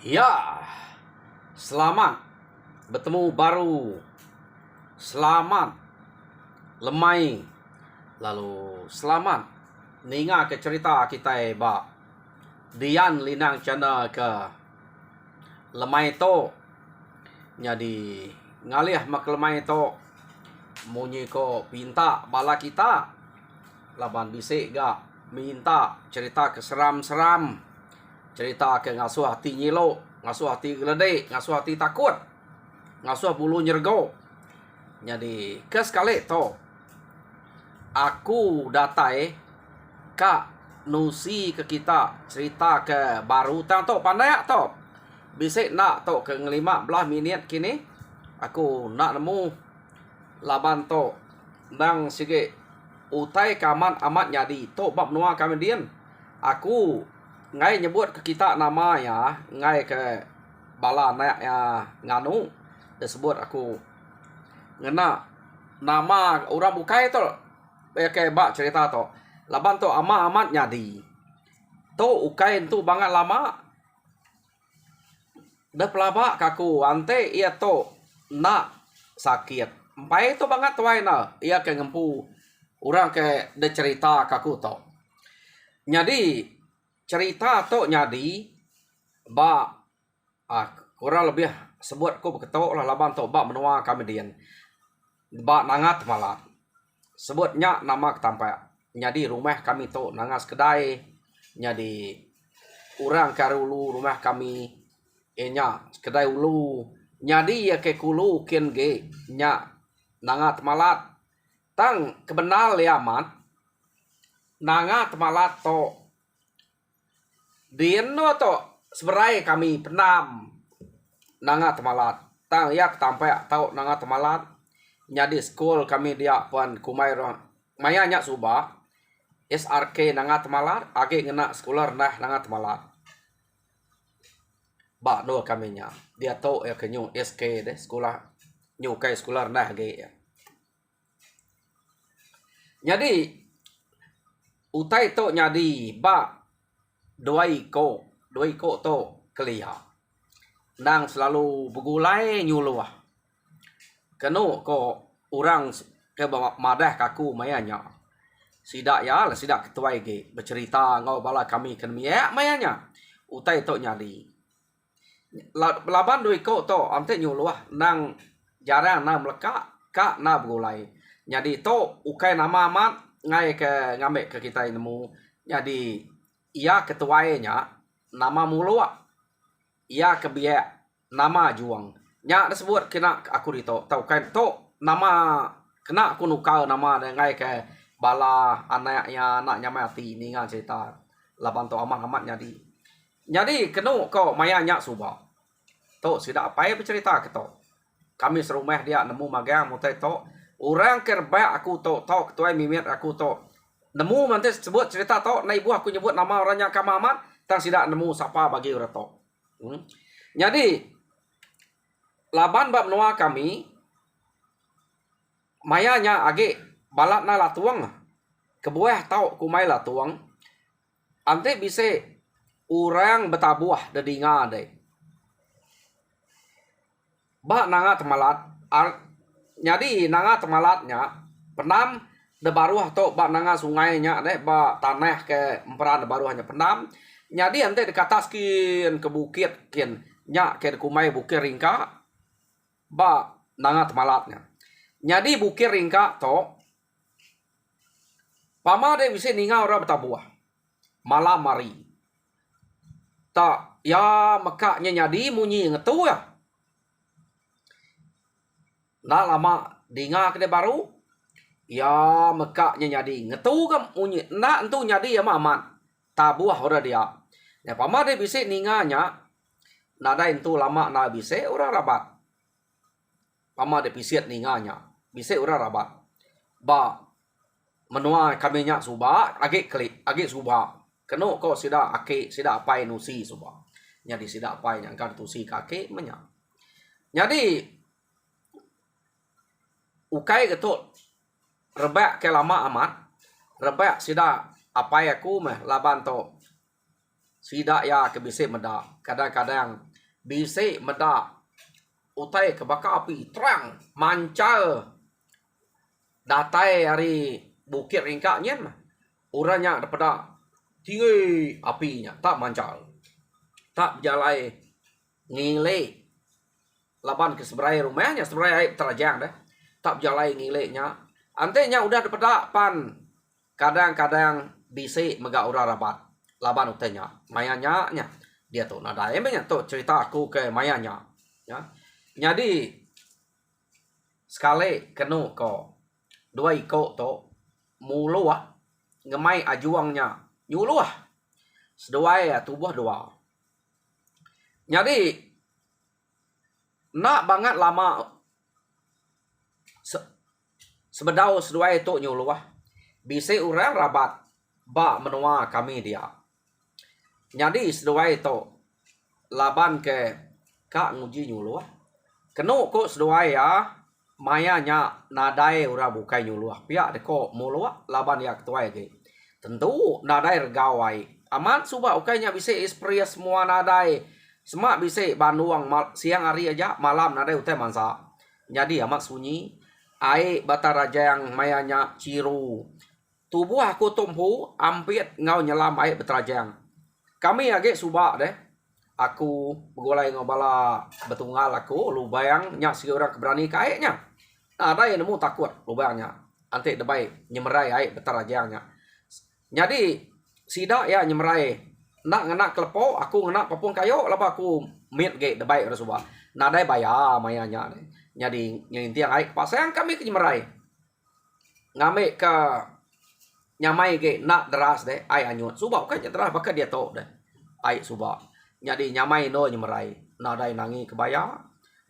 Ya, selamat bertemu baru. Selamat lemai. Lalu selamat ninga ke cerita kita ba Dian linang channel ke lemai to. Jadi ngalih mak lemai to munyi ko pinta bala kita laban bisik ga minta cerita keseram-seram, cerita ke ngasuh hati nyilo, ngasuh hati geledek, ngasuh hati takut, ngasuh bulu nyergo. Jadi ke sekali to aku datai kak nusi ke kita cerita ke baru tang to pandai to bisik nak to ke 15 minit kini aku nak nemu laban to nang sige utai kaman amat nyadi to bab nuang kemudian aku ngai nyebut ke kita nama ya ngai ke bala nak ya nganu disebut aku ngena nama orang bukai to ke bak cerita to laban to amat nyadi to ukai tu banget lama dah pelabak kaku ante ia to nak sakit empai to banget tuai na ia ke ngempu orang ke de cerita kaku to nyadi cerita to nyadi ba kurang lebih sebut ku beketok lah laban to ba menua kemudian ba nangat malah sebutnya nama ketampak nyadi rumah kami to nangas kedai nyadi orang karulu rumah kami nya kedai ulu nyadi ya ke kulu ken ge nya nangat malat tang kebenal ya mat nangat malat to dieno to seberai kami penam nangat malat tang yak tampak tau nangat malat nyadi skol kami dia puan kumai maya nya suba SRK nangat malat age ngena sekolah nah nangat malat ba no kami nya dia to ya kenyu SK de sekolah nyu kai sekolah nah ge ya. Jadi utai to nyadi ba doi ko to kelia nang selalu begulai nyuluah keno ko orang ke madah kaku mayanya sidak ya lah sidak ketuai ge bercerita ngau bala kami ken ya mayanya utai to nyadi laban doi ko to ante nyuluah nang jarang na meleka ka na begulai nyadi to ukai nama amat ngai ke ngambek ke kita nemu jadi ia ketuainya nama mulua ia kebiak nama juang nya disebut kena aku dito tau kan to nama kena aku nukal nama ngai ke bala anaknya anaknya mati ni ngan cerita laban to amat jadi kenu ko maya nya suba to sudah apa ya bercerita ke to kami serumah dia nemu magang mutai to orang kerba aku to ketua mimit aku to nemu nanti sebut cerita to na ibu aku nyebut nama orangnya kamamat tang sidak nemu siapa bagi orang to jadi laban bab noa kami mayanya age balat na latuang kebuah tau kumai latuang ante bisa orang betabuah dedinga deh ba nangat malat jadi nangat malatnya penam de baruah to ba nanga sungainya deh ba tanah ke emperan de baruahnya penam jadi ante dekataskin ke bukit kin nya ke kumai bukit ringka ba nangat malatnya jadi bukit ringka to pama de bisa ninga ora betabuah malam mari tak ya mekaknya nyadi munyi ngetu ya nah lama dinga kede baru ya mekaknya nyadi ngetu kam munyi nak entu nyadi ya mamat tabuah ora dia ya pama de bisa ninganya nada entu lama na bisa ora rabat pama de pisit ninganya bisa ora rabat ba menua kami nya suba age klik age suba keno ko sida ake sida apai nusi suba nyadi sida apai yang kan tusi kake menya jadi ukai getut rebak ke lama amat rebak sida apai aku meh laban to Sidak ya ke bisik medak. Kadang-kadang bisik medak utai kebakar api terang mancal datai hari bukit ringkaknya mah uranya daripada tinggi apinya tak mancal tak berjalai ngilek laban ke seberai rumahnya seberai terajang dah tak berjalai ngileknya antenya udah daripada pan kadang-kadang bisik mega ura rabat laban utenya mayanya nya dia tuh nada emangnya tuh cerita aku ke mayanya ya. Jadi sekali kenu ko dua iko to muluah ngemai ajuangnya nyuluah sedua ya tubuh dua. Jadi nak banget lama sebedau sedua itu nyuluah bisa orang rabat ba menua kami dia. Jadi sedua itu laban ke kak nguji nyuluah kenu ko sedua ya mayanya nadai ura bukai nyuluah pihak deko mulua laban ya ketua ge tentu nadai regawai aman suba ukainya bisa ispria semua nadai semak bisa Bandung siang hari aja malam nadai utai mansa jadi amat sunyi ai bataraja yang mayanya ciru tubuh aku tumpu ampit ngau nyelam ai betrajang kami age suba deh aku begolai ngobala betunggal aku lu bayang nya si orang keberani kayaknya ada yang nemu takut lu bayangnya ante debai nyemerai ai betarajangnya jadi sida ya nyemerai nak ngena klepo aku ngena papung kayo laba aku mit ge debai ora suba nadai baya mayanya jadi ngintiang ai pasang kami ke nyemerai ngame ke nyamai ge nak deras deh ai anyut suba kan deras bakal dia tok deh ai suba jadi nyamai no nyemerai nadai nangi kebaya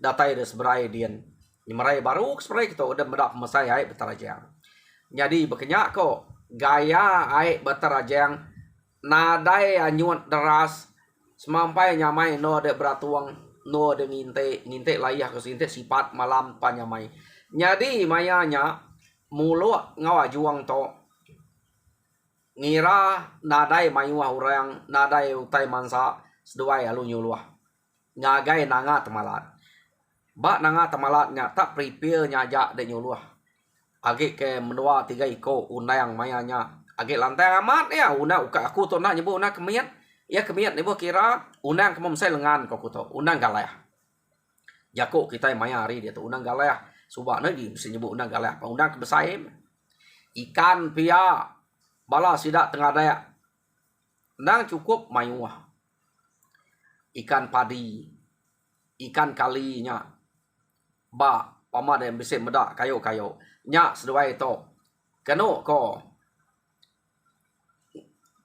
datai de seberai dian nyemerai baru seberai kita udah medak mesai ai betarajang jadi bekenyak kok gaya ai betarajang nadai anyut deras semampai nyamai no de beratuang no de nginte layah ke sinte sifat malam panyamai jadi mayanya mulu ngawa juang to ngira nadai mayuah orang nadai utai mansa sedua alu nyuluah ngagai nanga temalat ba nanga temalatnya tak prepare nyajak de nyuluah age ke menua tiga iko unang mayanya age lantai amat ya una uka aku to nak nyebu una kemiat ya kemiat nebo kira unang kemom saya lengan kok to unang galaya jako kita maya hari dia tu unang galaya subak lagi mesti nyebu unang galaya pa unang kebesaim ikan pia bala sidak tengah daya nang cukup mayuah ikan padi, ikan kalinya, ba pama dem bisa medak kayo nya sedua itu kenu ko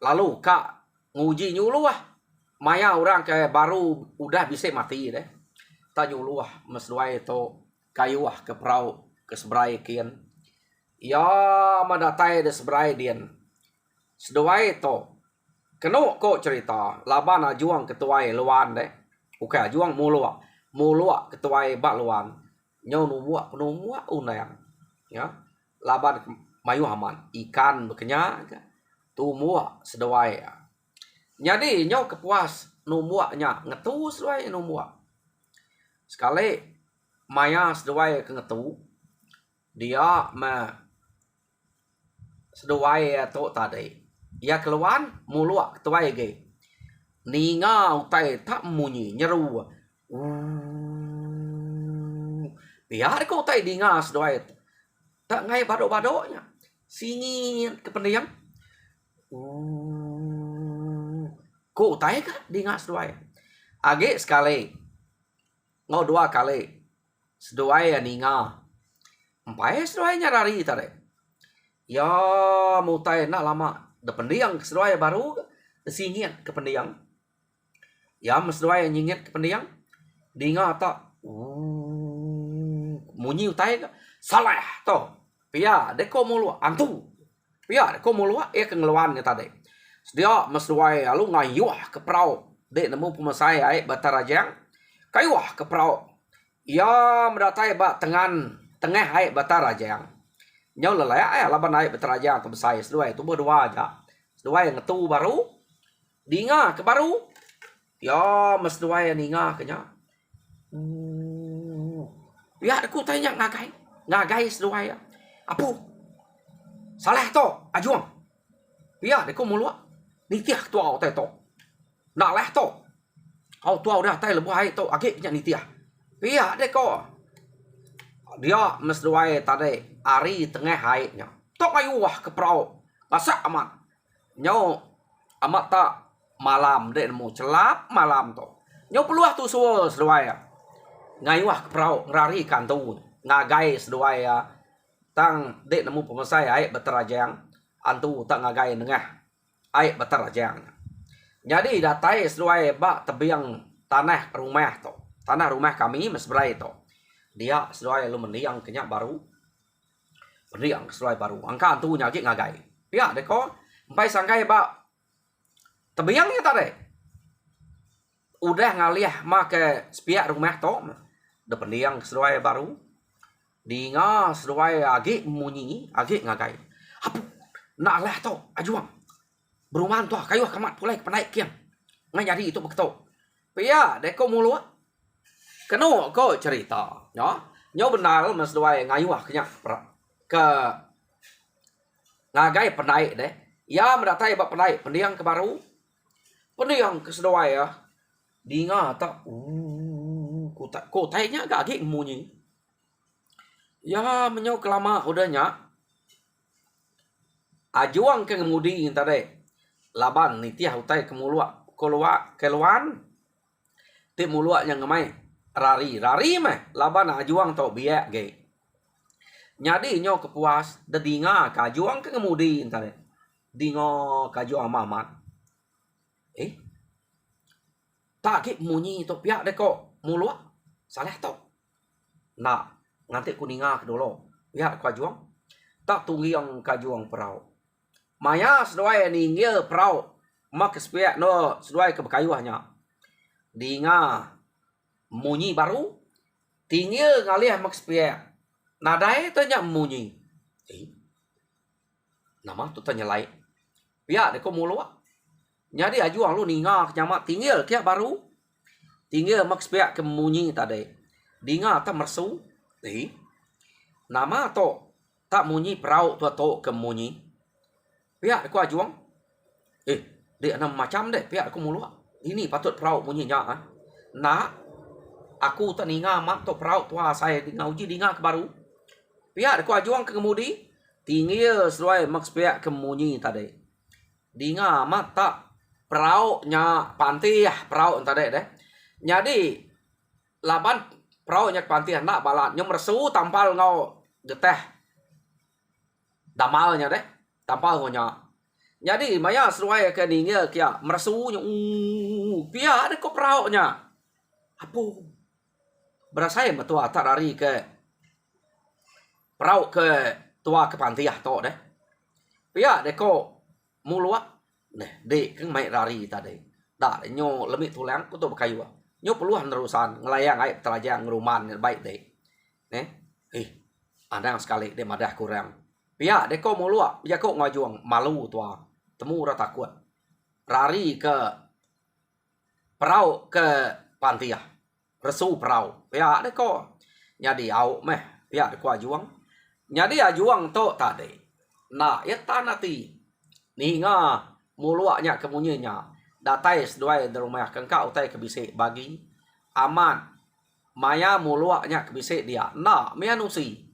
lalu kak nguji nyuluah maya orang ke baru udah bisa mati deh tak nyuluah mesdua itu kayuah ke perahu ke seberai kian ya madatai de seberai dian sedua itu kenu kok cerita laban ajuang ketuai luan deh oke ajuang mulua ketuai bak luan nyau numua unang ya laban mayu haman ikan bekenya tumua sedawai jadi nyau kepuas numuanya ngetu sedawai numua sekali maya sedawai ke ngetu dia me sedawai to tadi ya keluan mulua ketuai ge ninga utai tak munyi nyeru biar kau utai dinga sedoi tak ngai badok-badoknya singit kependiang kau utai ka dinga sedoi age sekali ngau dua kali sedoi ninga empai sedoi nyarari tadi ya mutai nak lama de pendiang sedoi baru singit ke pendiang ya mesdoi nyingit ke pendiang dinga tak munyi utai salah to pia deko mulu antu pia deko mulu e kengeluan nya tadi dia mesdoi alu ngayuah ke prau de nemu pemasai ai batarajang kayuah ke prau ya mendatai ba tengah ai batarajang nyau lelaya ai laban ai batarajang ke besai sedoi tu berdua aja sedoi ngetu baru Dinga ke baru. Ya mesduai ninga kenya. Ya aku tanya ngagai. Ngagai seduai ya. Apu. Salah to ajuang. Ya aku mulua. Nitiah tua tai to. Nak leh to. Au tua udah tai lebu hai to age nya nitiah. Ya deko. Dia mesduai tadi ari tengah hai nya. Tok ayu wah ke prau. Masak amat. Nyo amat tak malam dek nemu celap malam to. Nyo peluah tu suul seduai ya. Ngai wah ke prau ngrari kan tu. Ngagai seduai ya. Tang dek nemu pemasai ai beterajang. Antu tak ngagai nengah. Ai beterajang. Jadi datai seduai bak tebiang tanah rumah to. Tanah rumah kami mesberai to. Dia seduai lu mendiang kenyak baru. Mendiang seduai baru. Angka antu nyaki ngagai. Ya deko. Sampai sangkai bak tebiangnya tadi. Udah ngaliah make sepiak rumah to. De pendiang seduai baru. Dinga seduai agi munyi, agi ngagai. Apu, nak lah to, ajuang. Berumahan to, kayu kamat pulai kepenaik kiang. Ngai jadi itu beketo. Pia, deko mulu. Keno ko cerita, ya. Nyo benar mas seduai ngayu kenyak ke ngagai penaik deh. Ya mendatai bak penaik pendiang ke baru. Pendiang ke seduai ya. Dinga tak ko tainya agak agi munyi. Ya menyo kelama udahnya. Ajuang ke ngemudi tadi. Laban nitiah utai kemulua keluan. Ti mulua yang ngemai rari meh. Laban ajuang tau biak ge. Nyadi nyo kepuas dedinga kajuang ke ngemudi tadi. Dingo kajuang mamat. Tak ki munyi to piak deko mulua. Salah to. Nak nanti kuninga dulu. Ya kajuang. Tak tunggi yang kajuang perau. Maya seduai ninggil perau. Mak kespiak no seduai ke bekayuahnya. Dinga munyi baru. Tinggil ngalih mak kespiak. Nadai tanya munyi. Nama tu tanya lain. Ya deko mulua. Jadi ajuang lu ninga kenyamak tinggil kia baru. Tinggil mak kespiak ke munyi tadi. Dinga tak mersu. Nama to tak munyi perau tu to ke munyi. Pihak aku ajuang. Dia enam macam deh pihak aku mulu. Ini patut perau munyi nya. Nah, aku tak ninga mak to perau tua saya dinga uji dinga ke baru. Pihak aku ajuang ke kemudi. Tinggal sesuai mak pihak ke munyi tadi. Dinga mak tak perau nya panti perau tadi deh. Jadi laban perau nya panti nak balat nyom resu tampal ngau geteh damalnya deh tampal nya. Jadi maya sesuai ke ninggil kia meresu nya pia ada ko perau nya. Apu berasa betul tak lari ke perau ke tua ke panti to deh. Pia deko mulua neh dek keng mai lari tadi. Dah nyo lemit tulang ku to bekayu. Nyo peluhan terusan ngelayang ai terajang ngeruman baik deh. Andang sekali dia madah kurang. Pia deko mulua, dia kok ngajuang malu tua. Temu ora takut. Rari ke perau ke pantiah. Resu perau. Pia deko. Jadi au meh, pia deko ajuang. Jadi ajuang to tadi. Nah, ya tanati. Ninga muluanya kemunyinya. Datai seduai di rumah kengkau utai kebisik bagi. Aman. Maya muluanya kebisik dia. Nah, mia nusi.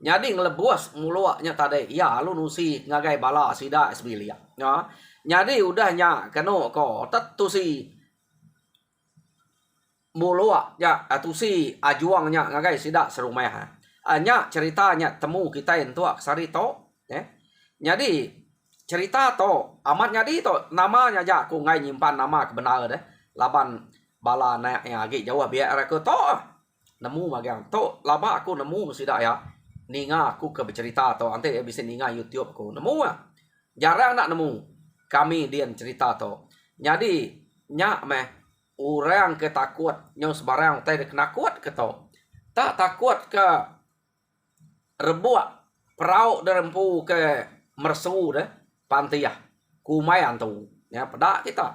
Jadi ngelebuas muluanya tadi. Ya, lu nusi ngagai bala sida esbilia. Ya. Jadi udahnya keno ko tetu si mulua ya tusi ajuangnya ngagai sida serumah. Nya ceritanya temu kita entu aksari to. Jadi cerita to amat nyadi to namanya ja ku ngai nyimpan nama kebenar deh. Laban bala na yang agi jauh biar aku to. Nemu magang to laba aku nemu sida ya. Ninga aku ke bercerita atau nanti bisa ninga YouTube aku nemu jarang nak nemu kami dian cerita to. Jadi nyak meh orang ketakut nyong sebarang teh kena kuat ke to. Tak takut ke rebuak perau derempu ke mersu deh pantiah kumai antu ya pedak kita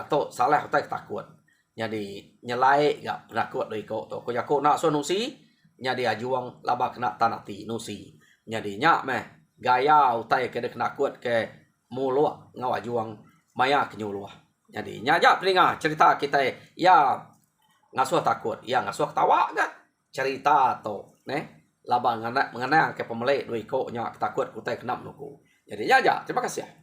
to salah utai takut. Jadi nyelai gak penakut dari ko to. Ko jako nak so nusi nyadi ajuang laba kena tanati nusi. Jadi nyak meh gaya utai ke kena kuat ke mulu ngawa juang maya kenyuluah. Jadi nyaja pelinga cerita kita ya ngasuh takut, ya ngasuh tawa gak cerita to laba mengenang ke pemelek doi ko nya takut utai kena nuku. Jadi nyaja terima kasih.